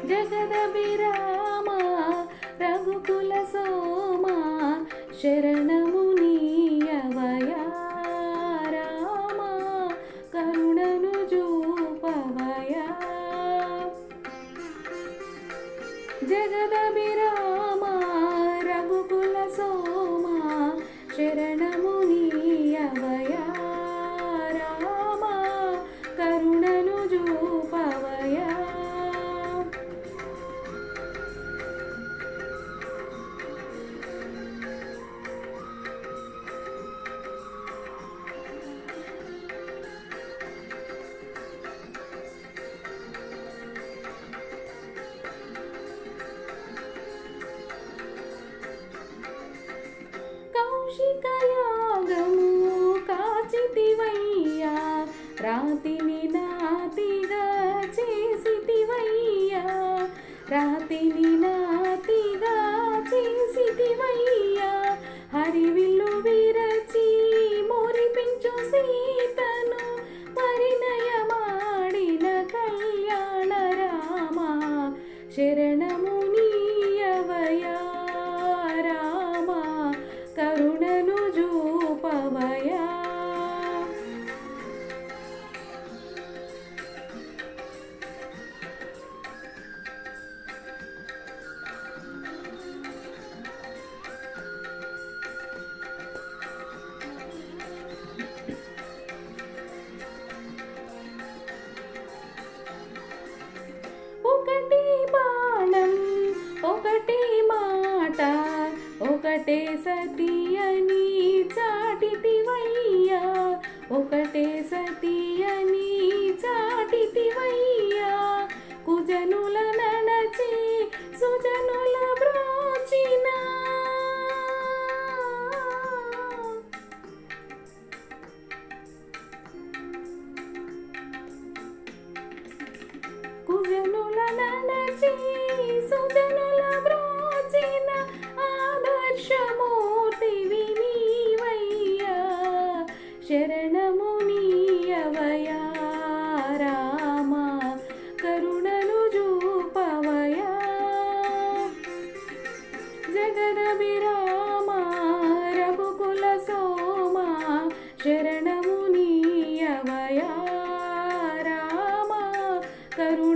జగదభిరామ రఘుకుల సోమ శరణము నీయవయా రామ కరుణను చూపవయా జగదభిరామ రఘుకుల సోమ శరణము నీయవయా రామ కరుణను చూపవయా కౌశికయాగము కాచితివయ్యా రాతిని నాతిగా చేసితివయ్యా రాతిని నాతిగా చేసితివయ్యా హరివిల్లు విరచి మురిపించు సీతను పరిణయమాడిన కళ్యాణ రామ శరణము నీయవయా రామ కరుణను చూపవయా ఒకటి బాణం ఒకటి మాట ఒకటే సతి అని చాటితివయ్యా ఒకటే సతి అని చాటితివయ్యా కుజనుల నడచి సుజనుల బ్రోచిన కుజనుల నడచి సుజనుల బ్రోచిన ఆదర్శమూర్తివి నీవయ్యా శరణము నీయవయా రామ కరుణను చూపవయా జగదభిరామ రఘుకుల సోమ శరణము నీయవయా రామ కరుణ